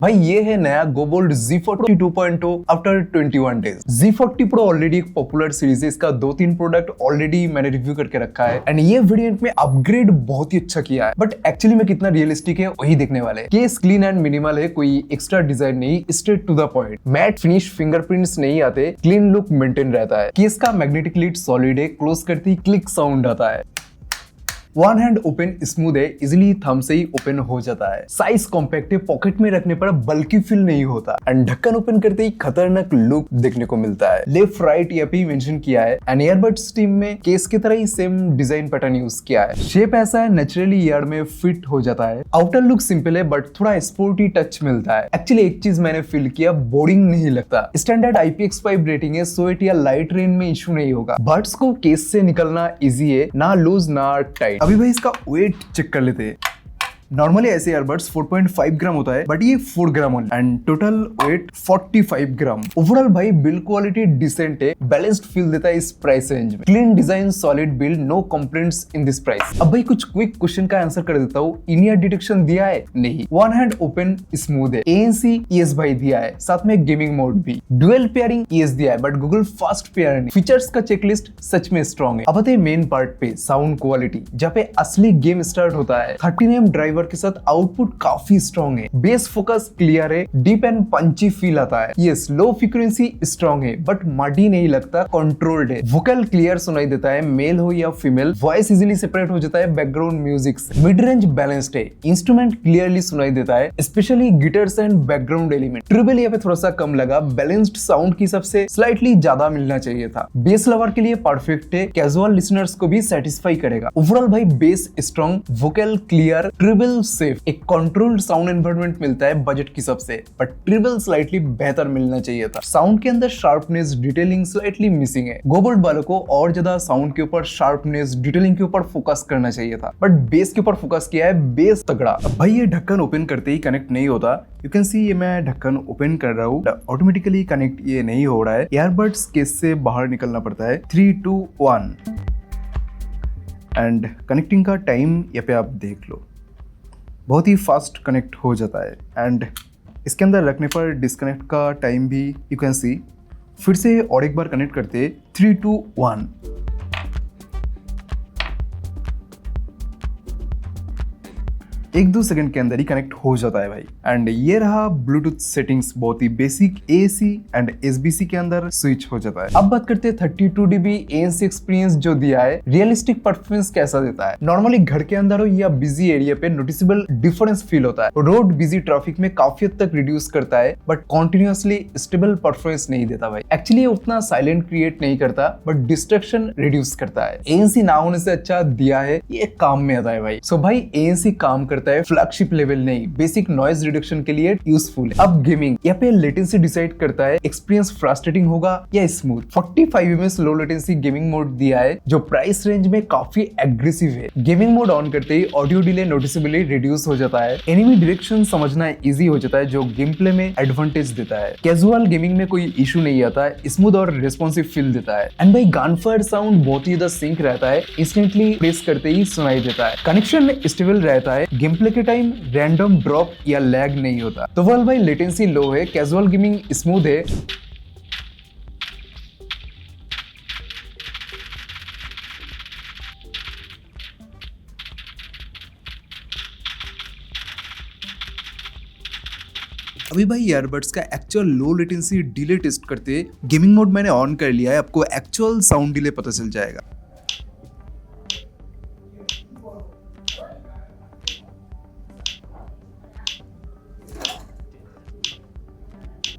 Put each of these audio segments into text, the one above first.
भाई ये है नया GoBold Z40 2.0 after 21 days. Z40 Pro already एक पॉपुलर सीरीज है, इसका 2-3 प्रोडक्ट ऑलरेडी मैंने रिव्यू करके रखा है एंड ये वेरिएंट में अपग्रेड बहुत ही अच्छा किया है, बट एक्चुअली में कितना रियलिस्टिक है वही देखने वाले हैं। केस क्लीन एंड मिनिमल है, कोई एक्स्ट्रा डिजाइन नहीं, straight to the point. Matte finish fingerprints नहीं आते, क्लीन लुक मेंटेन रहता है। केस का मैग्नेटिक लिड सॉलिड है, क्लोज करते ही क्लिक साउंड आता है। वन हैंड ओपन स्मूथ है, इजिली थंब से ही ओपन हो जाता है। साइज कॉम्पैक्ट है, पॉकेट में रखने पर बल्कि फील नहीं होता एंड ढक्कन ओपन करते ही खतरनाक लुक देखने को मिलता है। लेफ्ट राइट यहाँ पे मेंशन किया है एंड ईयरबड्स टीम में केस की तरह ही सेम डिजाइन पैटर्न यूज किया है। शेप ऐसा है, नेचुरली ईयर में फिट हो जाता है। आउटर लुक सिंपल है बट थोड़ा स्पोर्टी टच मिलता है। एक्चुअली एक चीज मैंने फील किया, बोरिंग नहीं लगता। स्टैंडर्ड IPX5 रेटिंग है, सो इट या लाइट रेन में इशू नहीं होगा। बर्ड्स को केस से निकलना इजी है, ना लूज ना टाइट। अभी भाई इसका वेट चेक कर लेते हैं। नॉर्मली ऐसे ईयरबड्स 4.5 ग्राम होता है बट ये 4 gram and total weight 45 gram. Overall भाई बिल्ड क्वालिटी डिसेंट है, बैलेंस्ड फील देता है इस प्राइस रेंज में। Clean design, solid build, no complaints in this price. अब भाई कुछ क्विक क्वेश्चन का आंसर कर देता हूँ। इन ईयर डिटेक्शन दिया है? नहीं। वन हैंड ओपन स्मूथ है। ANC ES भाई दिया है, साथ में गेमिंग मोड भी। डुअल पेयरिंग ES दिया है बट गूगल फास्ट पेयर नहीं। फीचर्स का चेकलिस्ट सच में स्ट्रॉन्ग है। अब आते हैं मेन पार्ट पे, साउंड क्वालिटी, जहाँ पे असली गेम स्टार्ट होता है। 13mm ड्राइवर के साथ आउटपुट काफी स्ट्रॉन्ग है। बेस फोकस क्लियर है, डीप एंड पंची फील आता है। यस, लो फ्रीक्वेंसी स्ट्रॉन्ग है बट मडी नहीं लगता, कंट्रोल्ड है। वोकल क्लियर सुनाई देता है, मेल हो या फीमेल। वॉइस इजीली सेपरेट हो जाता है बैकग्राउंड म्यूजिक से। मिड रेंज बैलेंस्ड है, इंस्ट्रूमेंट क्लियरली सुनाई देता है, specially guitars and background element. Treble यहाँ पे थोड़ा सा कम लगा, बैलेंस्ड साउंड की सबसे स्लाइटली ज्यादा मिलना चाहिए था। बेस लवर के लिए परफेक्ट है, कैजुअल लिसनर्स को भी सेटिस्फाई करेगा। ओवरऑल भाई bass strong, vocal clear, treble safe. एक कंट्रोल्ड साउंड एनवायरनमेंट मिलता है बजट की सबसे, बट ट्रिबल स्लाइटली बेहतर मिलना चाहिए था। साउंड के अंदर शार्पनेस, डिटेलिंग स्लाइटली मिसिंग है। GoBold वालों को और ज्यादा साउंड के ऊपर, शार्पनेस, डिटेलिंग के ऊपर फोकस करना चाहिए था, बट बेस के ऊपर फोकस किया है, बेस तगड़ा। अब भाई ये ढक्कन ओपन करते ही कनेक्ट नहीं होता। यू कैन सी ये मैं ढक्कन ओपन कर रहा हूँ, ऑटोमेटिकली कनेक्ट ये नहीं हो रहा है। ईयरबड्स केस से बाहर निकलना पड़ता है। 3, 2, 1 एंड कनेक्टिंग का टाइम यहाँ पे आप देख लो, बहुत ही फास्ट कनेक्ट हो जाता है एंड इसके अंदर रखने पर डिस्कनेक्ट का टाइम भी यू कैन सी। फिर से और एक बार कनेक्ट करते, 3, 2, 1 1-2 सेकंड के अंदर ही कनेक्ट हो जाता है भाई। एंड ये रहा ब्लूटूथ सेटिंग्स, बहुत ही बेसिक। AC एंड SBC के अंदर स्विच हो जाता है। अब बात करते हैं 32 dB ANC एक्सपीरियंस जो दिया है, रियलिस्टिक परफॉर्मेंस कैसा देता है। नॉर्मली घर के अंदर हो या बिजी एरिया पे नोटिसेबल डिफरेंस फील होता है। रोड बिजी ट्रैफिक में काफी हद तक रिड्यूस करता है बट कॉन्टिन्यूसली स्टेबल परफॉर्मेंस नहीं देता भाई। एक्चुअली उतना साइलेंट क्रिएट नहीं करता बट डिस्ट्रैक्शन रिड्यूस करता है। ANC ना होने से अच्छा दिया है, ये काम में आता है भाई। सो भाई ANC काम करता है, फ्लैगशिप लेवल नहीं, बेसिक नॉइज रिडक्शन के लिए यूजफुल है। अब गेमिंग, यहाँ पे लेटेंसी डिसाइड करता है एक्सपीरियंस फ्रस्ट्रेटिंग होगा या smooth. 45 ms low latency gaming mode दिया है जो प्राइस रेंज में काफी एग्रेसिव है। गेमिंग मोड ऑन करते ही ऑडियो डिले नोटिसेबली रिड्यूस हो जाता है। एनिमी डायरेक्शन समझना इजी हो जाता है जो गेम प्ले में एडवांटेज देता है। कैजुअल गेमिंग में कोई इशू नहीं आता है, स्मूथ और रिस्पॉन्सिव फील देता है। एंड भाई गनफायर साउंड बहुत ही ज्यादा सिंक रहता है, इंस्टेंटली प्रेस करते ही सुनाई देता है। कनेक्शन स्टेबल रहता है, गेम प्ले के टाइम रैंडम ड्रॉप या लैग नहीं होता। तो वेल भाई लेटेंसी लो है, कैजुअल गेमिंग स्मूथ है। अभी भाई ईयरबड्स का actual low latency delay test करते, गेमिंग मोड मैंने ऑन कर लिया है, आपको एक्चुअल साउंड डिले पता चल जाएगा।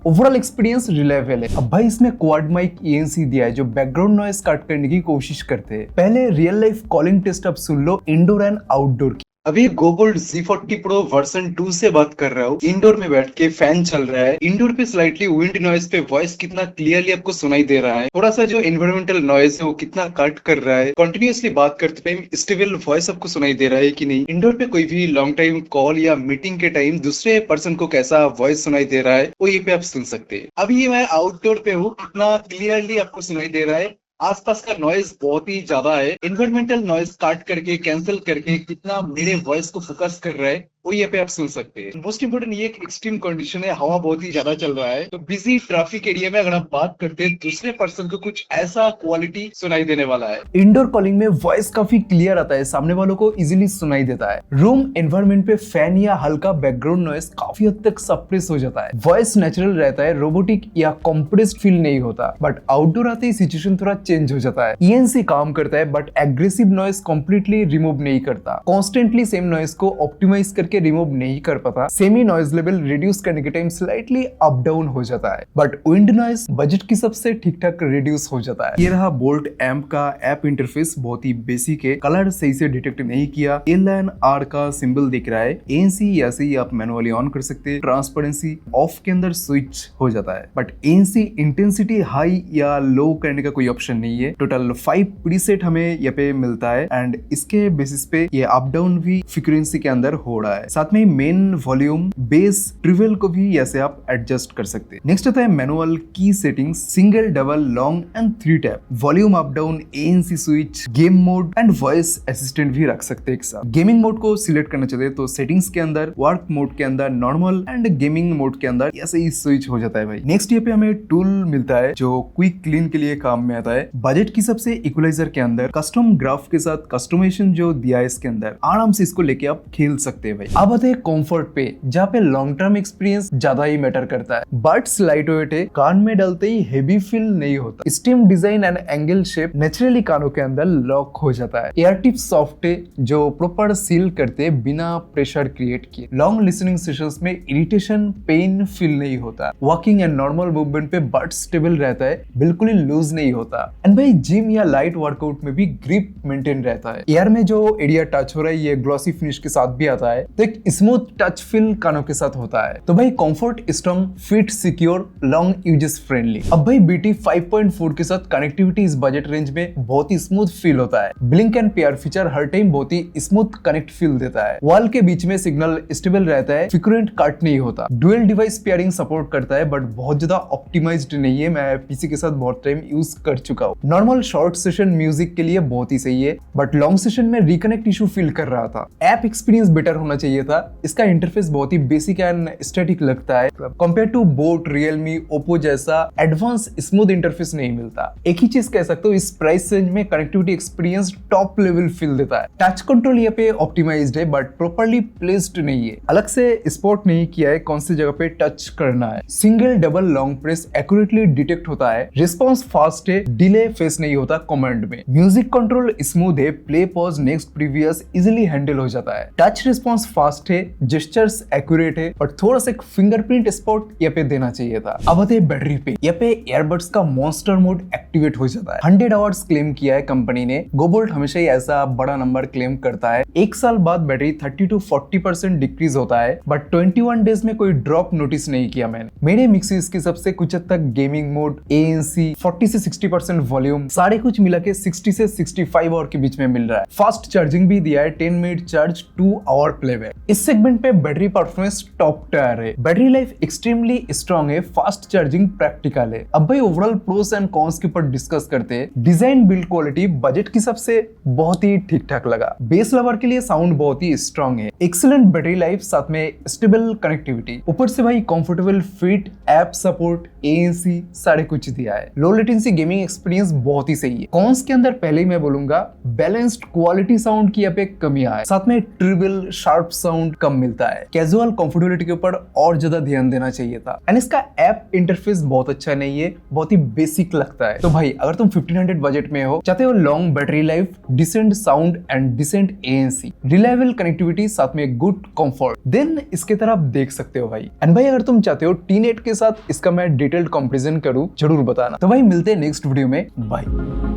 ओवरऑल एक्सपीरियंस रिलायबल है। अब भाई इसमें क्वाड माइक ANC दिया है जो बैकग्राउंड नॉइज कट करने की कोशिश करते हैं। पहले रियल लाइफ कॉलिंग टेस्ट अब सुन लो, इंडोर एंड आउटडोर की। अभी GoBold Z40 Pro वर्जन 2 से बात कर रहा हूँ। इंडोर में बैठ के फैन चल रहा है। इंडोर पे स्लाइटली विंड नॉइज पे वॉइस कितना क्लियरली आपको सुनाई दे रहा है। थोड़ा सा जो एनवायरमेंटल नॉइज है वो कितना कट कर रहा है। कंटिन्यूअसली बात करते टाइम स्टेबल वॉइस आपको सुनाई दे रहा है कि नहीं। इंडोर पे कोई भी लॉन्ग टाइम कॉल या मीटिंग के टाइम दूसरे पर्सन को कैसा वॉइस सुनाई दे रहा है वो ये पे आप सुन सकते हैं। अभी मैं आउटडोर पे हूँ, कितना क्लियरली आपको सुनाई दे रहा है। आसपास का नॉइज बहुत ही ज्यादा है। एनवायरमेंटल नॉइज काट करके, कैंसिल करके कितना मेरे वॉइस को फोकस कर रहा है वो ये पे आप सुन सकते हैं। मोस्ट इंपोर्टेंट ये एक एक्सट्रीम कंडीशन है, हवा बहुत ही ज्यादा चल रहा है, तो बिजी ट्रैफिक एरिया में अगर आप बात करते हैं दूसरे पर्सन को कुछ ऐसा क्वालिटी सुनाई देने वाला है। इंडोर कॉलिंग में वॉइस काफी क्लियर आता है, सामने वालों को इजीली सुनाई देता है। रूम एनवायरनमेंट पे फैन या हल्का बैकग्राउंड नॉइस काफी हद तक सप्रेस हो जाता है। वॉइस नेचुरल रहता है, रोबोटिक या कॉम्प्रेस्ड फील नहीं होता। बट आउटडोर आते ही सिचुएशन थोड़ा चेंज हो जाता है। ENC काम करता है but aggressive noise completely remove नहीं करता। कॉन्स्टेंटली सेम नॉइस को ऑप्टिमाइज करके रिमूव नहीं कर पाता। सेमी नॉइज लेवल रिड्यूस करने के टाइम स्लाइटली अप डाउन हो जाता है। बट विंड नॉइज बजट की सबसे ठीक ठाक रिड्यूस हो जाता है। ये रहा बोल्ट एम्प का ऐप इंटरफेस, बहुत ही बेसिक है। कलर सही से डिटेक्ट नहीं किया। LNR का सिंबल दिख रहा है। ANC ऐसे ही आप मैनुअली ऑन कर सकते हैं। ट्रांसपेरेंसी ऑफ के अंदर स्विच हो जाता है। बट ANC इंटेंसिटी हाई या लो करने का कोई ऑप्शन नहीं है। टोटल 5 प्रीसेट हमें यहाँ पे मिलता है एंड इसके बेसिस पे ये अप डाउन भी फ्रीक्वेंसी के अंदर हो रहा है। साथ में मेन वॉल्यूम, बेस, ट्रिवल को भी ऐसे आप एडजस्ट कर सकते हैं। नेक्स्ट आता है मैनुअल की settings, single, double, long and 3 tap, volume up down, ANC switch, game mode and voice assistant भी रख सकते हैं एक साथ। गेमिंग मोड को सिलेक्ट करना चाहते हैं तो सेटिंग्स के अंदर, वर्क मोड के अंदर, नॉर्मल एंड गेमिंग मोड के अंदर ऐसे ही स्विच हो जाता है भाई। नेक्स्ट यहाँ पे हमें टूल मिलता है जो क्विक क्लीन के लिए काम में आता है। बजट की सबसे इक्वलाइजर के अंदर कस्टम ग्राफ के साथ कस्टमाइजेशन जो दिया है इसके अंदर, आराम से इसको लेके आप खेल सकते हैं भाई। अब आते हैं कंफर्ट पे, जहाँ पे लॉन्ग टर्म एक्सपीरियंस ज्यादा ही मैटर करता है। बड्स लाइट वेट है, कान में डालते ही हेवी फील नहीं होता। Steam design and angle shape naturally कानों के अंदर लॉक हो जाता है। एयर टिप सॉफ्ट है जो प्रॉपर सील करते बिना प्रेशर क्रिएट किए। लॉन्ग लिसनिंग सेशंस में इरिटेशन, पेन फील नहीं होता। वॉकिंग एंड नॉर्मल मूवमेंट पे बड स्टेबल रहता है, बिल्कुल ही लूज नहीं होता। एंड भाई जिम या लाइट वर्कआउट में भी ग्रिप मेंटेन रहता है। एयर में जो एरिया टच हो रहा है ये ग्लॉसी फिनिश के साथ भी आता है, तो एक स्मूथ टच फील कानों के साथ होता है। तो भाई comfort strong, fit, secure, long uses friendly. अब भाई BT 5.4 के साथ कनेक्टिविटी इस बजट रेंज में बहुत ही स्मूथ फील होता है। Blink and pair feature her time बहुत ही स्मूथ कनेक्ट फील देता है। वॉल के बीच में सिग्नल स्टेबल रहता है, फ्रीक्वेंट कट नहीं होता। डुअल डिवाइस पेयरिंग सपोर्ट करता है बट बहुत ज्यादा ऑप्टिमाइज्ड नहीं है। मैं PC के साथ बहुत टाइम यूज कर चुका हूँ। नॉर्मल शॉर्ट सेशन म्यूजिक के लिए बहुत ही सही है बट लॉन्ग सेशन में रिकनेक्ट इशू फील कर रहा था। ऐप एक्सपीरियंस बेटर होना चाहिए था। इसका इंटरफेस बहुत ही बेसिक एंड स्टैटिक लगता है। Compare to boAt, Realme, Oppo जैसा एडवांस स्मूथ इंटरफेस नहीं मिलता। एक ही चीज कह सकते हो, इस प्राइस रेंज में connectivity experience top level feel देता है। टच कंट्रोल यहाँ पे ऑप्टिमाइज्ड है बट प्रॉपर्ली प्लेस्ड नहीं है। अलग से स्पॉट नहीं किया है कौन सी जगह पे टच करना है। Single, double, long press accurately detect होता है। रिस्पॉन्स फास्ट है, डिले फेस नहीं होता कमांड में। म्यूजिक कंट्रोल स्मूथ है, play, pause, next, previous easily handle हो जाता है। टच रिस्पॉन्स फास्ट है, जेस्चर्स एक्यूरेट है बट थोड़ा सा फिंगरप्रिंट स्पॉट यहाँ पे देना चाहिए था। अब आते हैं बैटरी पे। यहाँ पे एयरबड्स का मॉन्स्टर मोड एक्टिवेट हो जाता है। 100 आवर्स क्लेम किया है कंपनी ने। गोबोल्ट हमेशा ही ऐसा बड़ा नंबर क्लेम करता है। 1 साल बाद बैटरी 30 to 40% डिक्रीज होता है बट 21 डेज में कोई ड्रॉप नोटिस नहीं किया मैंने। मेरे मिक्सिस की सबसे कुछ हद तक गेमिंग मोड, ANC 40 से 60% वॉल्यूम, सारे कुछ मिला के 60 से 65 आवर के बीच में मिल रहा है। फास्ट चार्जिंग भी दिया है, 10 मिनट चार्ज, 2 आवर प्लेबैक। इस सेगमेंट पे बैटरी परफॉर्मेंस टॉप टायर है। बैटरी लाइफ एक्सट्रीमली स्ट्रॉन्ग है, फास्ट चार्जिंग प्रैक्टिकल है। अब भाई ओवरऑल प्रोस एंड कॉन्स के ऊपर डिस्कस करते हैं। डिजाइन, बिल्ड क्वालिटी बजट की सबसे बहुत ही ठीक ठाक लगा। बेस लवर के लिए साउंड बहुत ही स्ट्रॉन्ग है। एक्सीलेंट बैटरी लाइफ, साथ में स्टेबल कनेक्टिविटी, ऊपर से भाई comfortable fit, app support, ANC सारे कुछ दिया है। लो लेटेंसी गेमिंग एक्सपीरियंस बहुत ही सही है। कॉन्स के अंदर पहले ही मैं बोलूंगा बैलेंस्ड क्वालिटी साउंड की यहाँ पे कमियां है। साथ में ट्रिबल, शार्प साउंड कम मिलता है। कैजुअल कंफर्टेबिलिटी के ऊपर और ज्यादा ध्यान देना चाहिए था। एंड इसका ऐप इंटरफेस बहुत अच्छा नहीं है, बहुत ही बेसिक लगता है। तो भाई अगर तुम 1500 बजट में हो, चाहते हो long battery life, decent sound and decent ANC, reliable connectivity, साथ में गुड कंफर्ट, देन इसके तरफ देख सकते हो भाई। एंड भाई अगर तुम चाहते हो T-Net के साथ इसका मैं डिटेल्ड कंपैरिजन करूं, जरूर बताना। तो भाई मिलते हैं नेक्स्ट वीडियो में, बाय।